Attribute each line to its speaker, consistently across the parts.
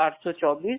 Speaker 1: 824।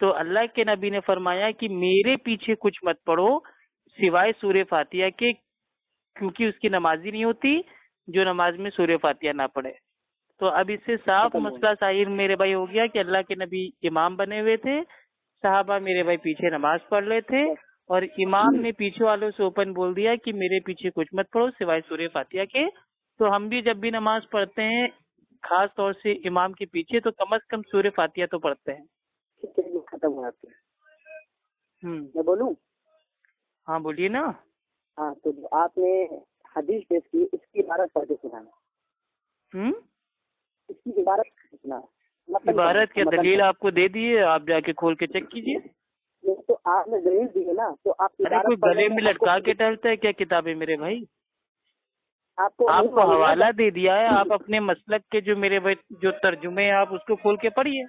Speaker 1: تو اللہ کے نبی نے فرمایا کہ میرے پیچھے کچھ مت پڑھو سوائے سورہ فاتحہ کے، کیونکہ اس کی نمازی نہیں ہوتی جو نماز میں سورہ فاتحہ نہ پڑھے۔ تو اب اس سے صاف مسئلہ ظاہر میرے بھائی ہو گیا کہ اللہ کے نبی امام بنے ہوئے تھے، صحابہ میرے بھائی پیچھے نماز پڑھ رہے تھے، اور امام نے پیچھے والوں سے اوپن بول دیا کہ میرے پیچھے کچھ مت پڑھو سوائے سورہ فاتحہ کے۔ تو ہم بھی جب بھی نماز پڑھتے ہیں خاص طور سے امام کے پیچھے تو کم از کم سورہ فاتحہ تو پڑھتے ہیں۔
Speaker 2: ٹھیک ہے، یہ ختم ہوا آپ
Speaker 1: ہوں،
Speaker 2: میں بولوں؟
Speaker 1: ہاں بولیے نا۔
Speaker 2: ہاں، تو آپ نے حدیث پیش کی، اس کی عبارت پڑھ کے سنانا،
Speaker 1: ہوں،
Speaker 2: اس کی عبارت سنانا،
Speaker 1: عبارت کیا دلیل آپ کو دے دیے، آپ جا کے کھول کے چیک کیجیے۔
Speaker 2: تو آپ نے دلیل دی ہے نا، تو آپ
Speaker 1: ارے کوئی گلے میں لٹکا کے ٹہلتا ہے کیا کتابیں میرے بھائی؟ آپ کو حوالہ دے دیا ہے، آپ اپنے مسلک کے جو میرے بھائی جو ترجمے ہیں آپ اس کو کھول کے پڑھیے۔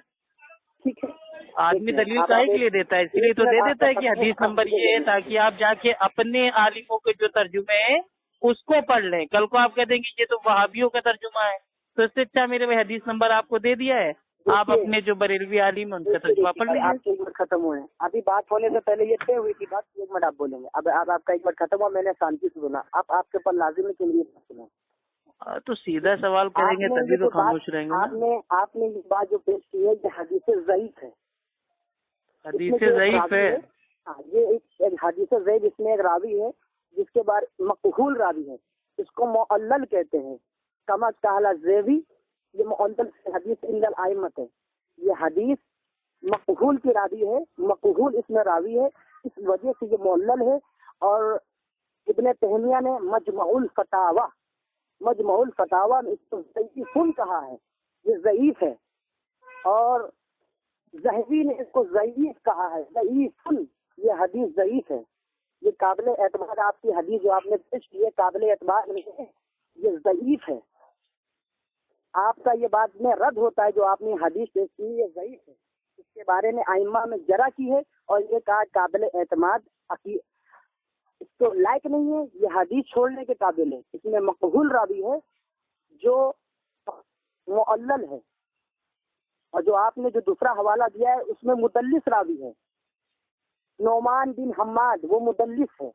Speaker 2: ٹھیک ہے،
Speaker 1: آدمی دلیل کاہے کے لیے دیتا ہے؟ اس لیے تو دے دیتا ہے کہ حدیث نمبر یہ ہے تاکہ آپ جا کے اپنے عالموں کے جو ترجمے ہیں اس کو پڑھ لیں۔ کل کو آپ کہہ دیں گے یہ تو وہابیوں کا ترجمہ ہے، تو اس سے اچھا میرے بھائی حدیث نمبر آپ کو دے دیا ہے، آپ اپنے جو بریلوی عالم ہیں ان کا ترجمہ پڑھ لیجیے۔
Speaker 2: آپ کے ایک منٹ ختم ہوئے ہیں، ابھی بات ہونے سے پہلے یہ طے ہوئی تھی بات، ایک منٹ آپ بولیں گے، اب آپ کا ایک منٹ ختم ہوا، میں نے شانتی سے سنا، آپ کے اوپر لازم ہے کہ نہیں سنا؟
Speaker 1: تو سیدھا سوال کریں گے تبھی تو خاموش رہیں گے نا۔
Speaker 2: آپ نے یہ بات جو پیش کی ہے یہ حدیث ضعیف ہے،
Speaker 1: حدیث ضعیف ہے۔
Speaker 2: ہاں، یہ ایک حدیث ضعیف، اس میں ایک راوی ہے جس کے بعد مقبول راوی ہے، اس کو معلل کہتے ہیں، کما کہلا زیوی، یہ معلل حدیث عند الائمۃ ہے، یہ حدیث مقبول کی راوی ہے، مقبول اس میں راوی ہے، اس وجہ سے یہ معلل ہے۔ اور ابن تیمیہ نے مجمع الفتاوی میں اس کو ضعیف کہا ہے، یہ ضعیف ہے، اور ذہبی نے اس کو ضعیف کہا ہے، ضعیف، یہ حدیث ضعیف ہے، یہ قابل اعتبار، آپ کی حدیث جو آپ نے پیش کی ہے قابل اعتبار نہیں ہے، یہ ضعیف ہے۔ آپ کا یہ بات میں رد ہوتا ہے جو آپ نے حدیث پیش کی یہ ضعیف ہے، اس کے بارے میں ائمہ میں جرح کی ہے اور یہ کہا قابل اعتماد، اس کو لائق نہیں ہے، یہ حدیث چھوڑنے کے قابل ہے، اس میں مقبول راوی ہے جو معلل ہے، اور جو آپ نے جو دوسرا حوالہ دیا ہے اس میں مدلس راوی ہے، نعمان بن حماد، وہ مدلس ہے،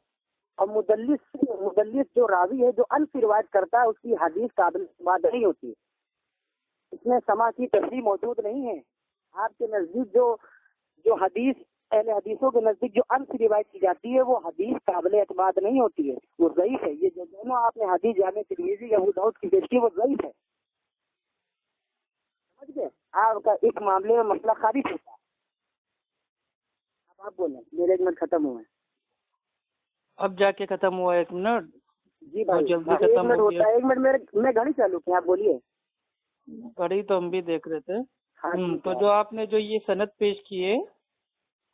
Speaker 2: اور مدلس جو راوی ہے جو ان سے روایت کرتا ہے اس کی حدیث قابل اعتماد نہیں ہوتی، اس میں سما کی تصریح موجود نہیں ہے۔ آپ کے نزدیک جو حدیث اہل حدیثوں کے نزدیک جو ان سے روایت کی جاتی ہے وہ حدیث قابل اعتماد نہیں ہوتی ہے، وہ ضعیف ہے۔ یہ جو دونوں آپ نے حدیث جامع ترمذی یا ابو داؤد کی پیش کی وہ ضعیف ہے، سمجھ گئے؟ آپ کا ایک معاملے میں مسئلہ خارج ہوتا ہے۔ اب آپ بولیں، میرے ایک منٹ ختم ہوئے ہیں۔
Speaker 1: اب جا کے ختم ہوا ایک منٹ؟
Speaker 2: جی بھائی،
Speaker 1: جلدی
Speaker 2: ایک
Speaker 1: ختم
Speaker 2: منٹ
Speaker 1: ہو
Speaker 2: ہوتا
Speaker 1: گیا؟
Speaker 2: ہے، ایک منٹ میں گھڑی چالو کی، آپ بولیے۔
Speaker 1: گھڑی تو ہم بھی دیکھ رہے تھے۔
Speaker 2: ہاں جی،
Speaker 1: تو جو آپ نے جو یہ سند پیش کی ہے،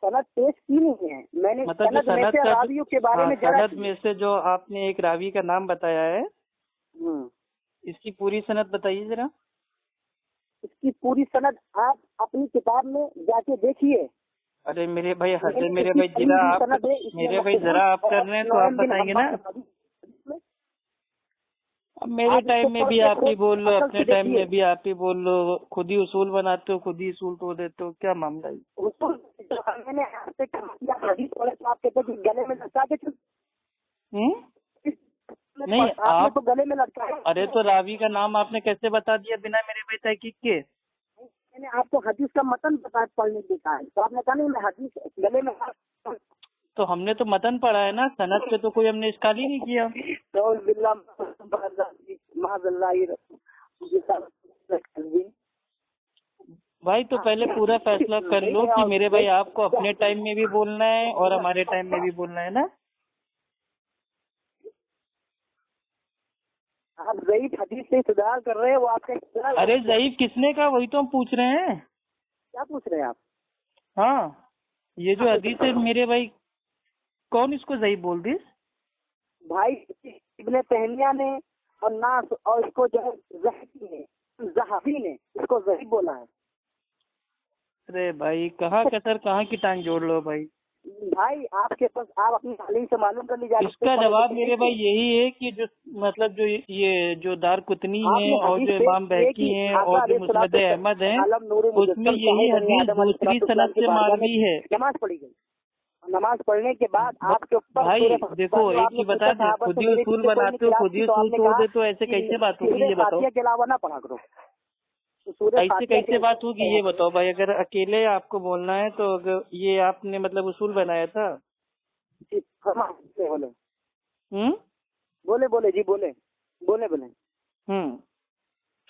Speaker 2: سند پیش کی نہیں ہے میں نے،
Speaker 1: مطلب
Speaker 2: سند میں سے راویوں کے بارے میں جرح
Speaker 1: سند میں سے جو آپ نے ایک راوی کا نام بتایا ہے اس کی پوری سند بتائیے ذرا۔
Speaker 2: اس کی پوری سند آپ اپنی کتاب میں جا کے دیکھیے۔
Speaker 1: ارے میرے بھائی ذرا آپ کر رہے ہیں تو آپ بتائیں گے نا۔ اب میرے ٹائم میں بھی آپ ہی بول لو، اپنے ٹائم میں بھی آپ ہی بول لو، خود ہی اصول بناتے ہو، خود ہی اصول توڑ دیتے ہو، کیا معاملہ ہے؟
Speaker 2: گلے میں لٹکا کے
Speaker 1: نہیں آپ
Speaker 2: تو گلے میں لٹکا،
Speaker 1: ارے تو راوی کا نام آپ نے کیسے بتا دیا بنا میرے بھائی تحقیق کے؟
Speaker 2: میں نے آپ کو حدیث کا متن بتا پڑھنے کے کہا ہے، تو آپ نے کہا نہیں میں حدیث گلے میں،
Speaker 1: تو ہم نے تو متن پڑھا ہے نا، سند پہ تو کوئی ہم نے اشکال ہی نہیں کیا۔ بھائی تو پہلے پورا فیصلہ کر لو کہ میرے بھائی آپ کو اپنے ٹائم میں بھی بولنا ہے اور ہمارے ٹائم میں بھی بولنا ہے نا۔
Speaker 2: آپ ضعیف حدیث سے استدلال کر رہے ہیں، وہ آپ کا
Speaker 1: ارے ضعیف کس نے کہا؟ وہی تو ہم پوچھ رہے ہیں۔
Speaker 2: کیا پوچھ رہے ہیں آپ؟
Speaker 1: ہاں، یہ جو حدیث ہے میرے بھائی کون اس کو ضعیف بول دی؟
Speaker 2: بھائی ابن تیمیہ نے اور ناس اور اس کو جو ہے زہبی نے اس کو ضعیف بولا ہے۔
Speaker 1: ارے بھائی کہاں کسر کہاں کی ٹانگ جوڑ لو بھائی۔
Speaker 2: بھائی آپ کے پاس آپ اپنی تعلیم سے معلوم کر لیجیے.
Speaker 1: اس کا جواب میرے بھائی یہی ہے کہ جو مطلب جو یہ جو دار قطنی ہے اور جو امام بہقی ہیں اور جو مسند احمد ہیں اس میں یہی حدیث دوسری سند سے مروی ہے.
Speaker 2: نماز پڑھی گئی, نماز پڑھنے کے بعد آپ کے اوپر
Speaker 1: بھائی دیکھو ایک ہی بتا دیں, خود ہی اصول بناتے ہو, خود ہی اصول توڑ دے, تو ایسے کیسے بات ہوگی یہ بتاؤ؟
Speaker 2: کے علاوہ نہ پڑھا کرو.
Speaker 1: ایسے کیسے بات ہوگی یہ بتاؤ بھائی؟ اگر اکیلے آپ کو بولنا ہے تو یہ آپ نے مطلب اصول بنایا تھا.
Speaker 2: بولے بولے جی بولے بولے بولے.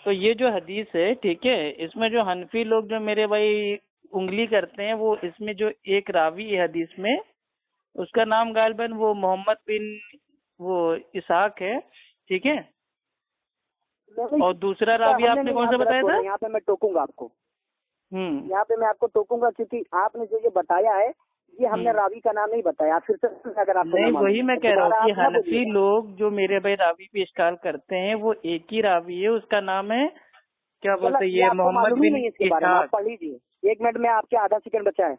Speaker 1: تو یہ جو حدیث ہے ٹھیک ہے, اس میں جو حنفی لوگ جو میرے بھائی انگلی کرتے ہیں, وہ اس میں جو ایک راوی ہے حدیث میں, اس کا نام غالباً وہ محمد بن وہ اسحاق ہے, ٹھیک ہے, اور دوسرا راوی آپ نے کون سا بتایا تھا؟
Speaker 2: یہاں پہ میں ٹوکوں گا آپ کو, یہاں پہ میں آپ کو ٹوکوں گا, کیونکہ آپ نے جو یہ بتایا ہے یہ ہم نے راوی کا نام نہیں بتایا. پھر سے اگر آپ
Speaker 1: نہیں, وہی میں کہہ رہا ہوں کہ حنفی لوگ جو میرے بھائی راوی پہ اشکال کرتے ہیں وہ ایک ہی راوی ہے, اس کا نام ہے کیا بولتے ہیں یہ محمد بن اسحاق.
Speaker 2: پڑھ لیجیے, 1 منٹ میں آپ کے آدھا سیکنڈ بچا ہے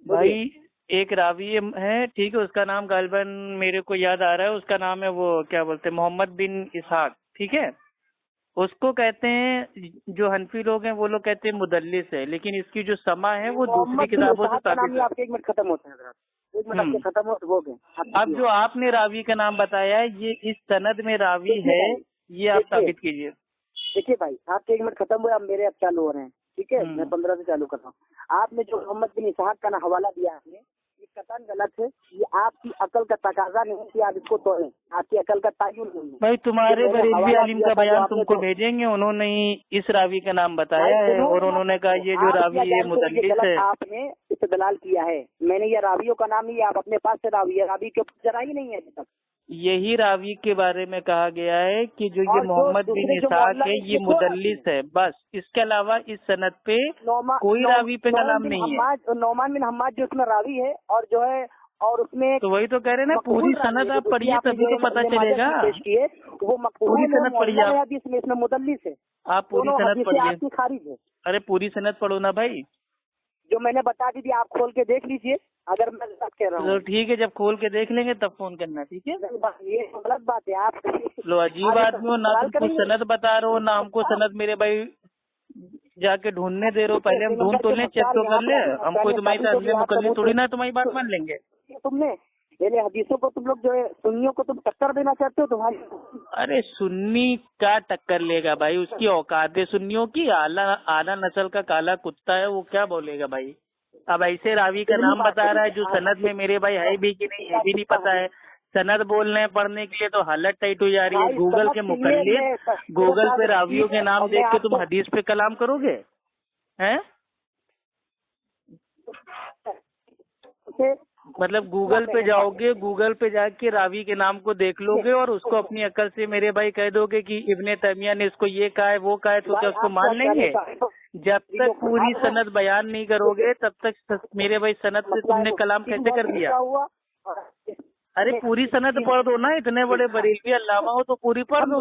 Speaker 1: بھائی. ایک راوی ہے ٹھیک ہے, اس کا نام غالباً میرے کو یاد آ رہا ہے, اس کا نام ہے وہ کیا بولتے ہیں محمد بن اسحاق, ٹھیک ہے. اس کو کہتے ہیں جو حنفی لوگ ہیں وہ لوگ کہتے ہیں مدلس ہے, لیکن اس کی جو سما ہے وہ دوسری کتابوں سے ثابت ہے.
Speaker 2: آپ کے 1 منٹ ختم ہوتے ہیں, 1 منٹ آپ کے ختم ہو تو ہو گئے.
Speaker 1: اب جو آپ نے راوی کا نام بتایا ہے یہ اس سند میں راوی ہے, یہ آپ ثابت کیجیے.
Speaker 2: دیکھیے بھائی آپ کے 1 منٹ ختم ہوئے, اب میرے اب چالو ہو رہے ہیں, ٹھیک ہے, میں 15 سے چالو کر رہا ہوں. آپ نے جو محمد بن اسحاق کا حوالہ دیا آپ نے, یہ قطعاً غلط ہے. یہ آپ کی عقل کا تقاضا نہیں کہ آپ اس کو توڑیں, آپ کی عقل کا تعین نہیں ہے.
Speaker 1: بھائی تمہارے بریلوی عالم کا بیان تم کو بھیجیں گے, انہوں نے اس راوی کا نام بتایا ہے اور انہوں نے کہا یہ جو راوی ہے مدلس ہے.
Speaker 2: آپ نے استدلال کیا ہے, میں نے یہ راویوں کا نام نہیں, آپ اپنے پاس سے راوی ہے, راوی کے اوپر ذرا ہی نہیں ہے ابھی تک.
Speaker 1: یہی راوی کے بارے میں کہا گیا ہے کہ جو یہ محمد بن اسحاق ہے یہ مدلس ہے, بس. اس کے علاوہ اس سند پہ کوئی راوی پہ کلام نہیں ہے.
Speaker 2: نعمان بن حماد جو اس میں راوی ہے اور جو ہے, اور اس میں
Speaker 1: تو وہی تو کہہ رہے ہیں نا, پوری سند آپ پڑھیے تبھی تو پتہ چلے گا.
Speaker 2: وہ
Speaker 1: پوری سند پڑھیے آپ,
Speaker 2: اس میں مدلس ہے,
Speaker 1: آپ پوری سند پڑھیے.
Speaker 2: خارج ہے.
Speaker 1: ارے پوری سند پڑھو نا بھائی,
Speaker 2: جو میں نے بتا دی تھی آپ کھول کے دیکھ لیجئے. اگر میں غلط کہہ رہا ہوں
Speaker 1: ٹھیک ہے, جب کھول کے دیکھ لیں گے تب فون کرنا, ٹھیک ہے.
Speaker 2: یہ غلط بات ہے. آپ
Speaker 1: لو عجیب آدمی ہو, نہ تم کو سند بتا رہے ہو نہ ہم کو سند میرے بھائی جا کے ڈھونڈنے دے رہے ہو. پہلے ہم ڈھونڈ تو لیں, چیک تو کر لیں. ہم کوئی تمہاری تعلیم مکلف تھوڑی نہ تمہاری بات مان لیں گے.
Speaker 2: تم نے یعنی حدیثوں کو تم لوگ جو ہے سنیوں کو تم ٹکر دینا چاہتے ہو تمہاری.
Speaker 1: ارے سنی کا ٹکر لے گا بھائی, اس کی اوقات ہے سنیوں کی. اعلیٰ نسل کا کالا کتا ہے وہ, کیا بولے گا بھائی. اب ایسے راوی کا نام بتا رہا ہے جو سند میں میرے بھائی ہے بھی کہ نہیں یہ بھی نہیں پتا ہے. سند بولنے پڑھنے کے لیے تو حالت ٹائٹ ہو جا رہی ہے. گوگل کے مقلد گوگل پہ راویوں کے نام دیکھ کے تم حدیث پہ کلام کرو گے ہیں؟ مطلب گوگل پہ جاؤ گے, گوگل پہ جا کے راوی کے نام کو دیکھ لو گے اور اس کو اپنی عقل سے میرے بھائی کہہ دو گے کہ ابن تیمیہ نے اس کو یہ کہا ہے وہ کہا ہے, تو کیا اس کو مان لیں گے؟ جب تک پوری سند بیان نہیں کرو گے تب تک میرے بھائی سند سے تم نے کلام کیسے کر دیا؟ ارے پوری سند پڑھ دو نا, اتنے بڑے بریلوی علامہ ہو تو پوری پڑھ دو.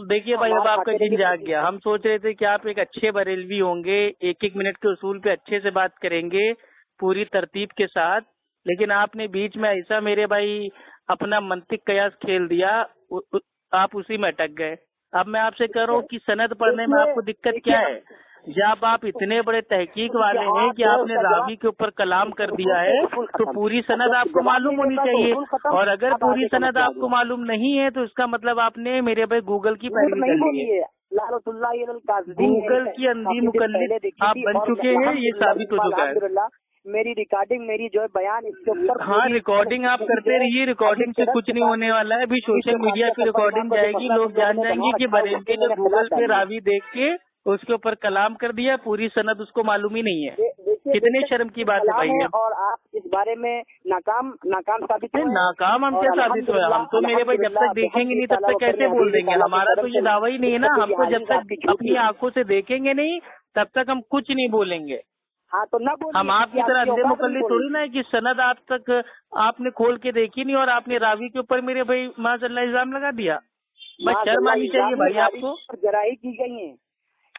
Speaker 1: دیکھیے بھائی اب آپ کا جن جاگ گیا. ہم سوچ رہے تھے کہ آپ ایک اچھے بریلوی ہوں گے, 1-1 منٹ کے اصول پہ اچھے سے بات کریں گے پوری ترتیب کے ساتھ, لیکن آپ نے بیچ میں ایسا میرے بھائی اپنا منطق قیاس کھیل دیا, آپ اسی میں اٹک گئے. اب میں آپ سے کہہ رہا ہوں کہ سند پڑھنے میں آپ کو دقت کیا ہے؟ جب آپ اتنے بڑے تحقیق والے ہیں کہ آپ نے راوی کے اوپر کلام کر دیا ہے تو پوری سند آپ کو معلوم ہونی چاہیے, اور اگر پوری سند آپ کو معلوم نہیں ہے تو اس کا مطلب آپ نے میرے بھائی گوگل کی پیروی کر لی ہے. گوگل کی اندھی مقلد آپ بن چکے ہیں, یہ ثابت ہو چکا ہے.
Speaker 2: میری ریکارڈنگ میری جو ہے بیان اس کے اوپر,
Speaker 1: ہاں ریکارڈنگ آپ کرتے رہیے, ریکارڈنگ سے کچھ نہیں ہونے والا ہے. ابھی سوشل میڈیا پہ ریکارڈنگ جائے گی, لوگ جان جائیں گے کہ بریلوی نے گوگل پہ راوی دیکھ کے اس کے اوپر کلام کر دیا, پوری سند اس کو معلوم ہی نہیں ہے. کتنے شرم کی بات ہے بھائی.
Speaker 2: اور آپ اس بارے میں ناکام ثابت ہوئے.
Speaker 1: ناکام ہم کیا ثابت ہوئے؟ ہم تو میرے بھائی جب تک دیکھیں گے نہیں تب تک کیسے بول دیں گے؟ ہمارا تو یہ دعویٰ ہی نہیں ہے نا. ہم تو جب تک اپنی آنکھوں سے دیکھیں گے نہیں تب تک ہم کچھ نہیں بولیں گے.
Speaker 2: ہاں تو نہ بولیں.
Speaker 1: ہم آپ کی طرح اندھے مقلد تھوڑی نا ہے کہ سند آپ تک آپ نے کھول کے دیکھی نہیں اور آپ نے راوی کے اوپر میرے بھائی معاذ اللہ الزام لگا دیا. بس شرم آنی چاہیے بھائی آپ کو.
Speaker 2: جرائی کی گئی ہیں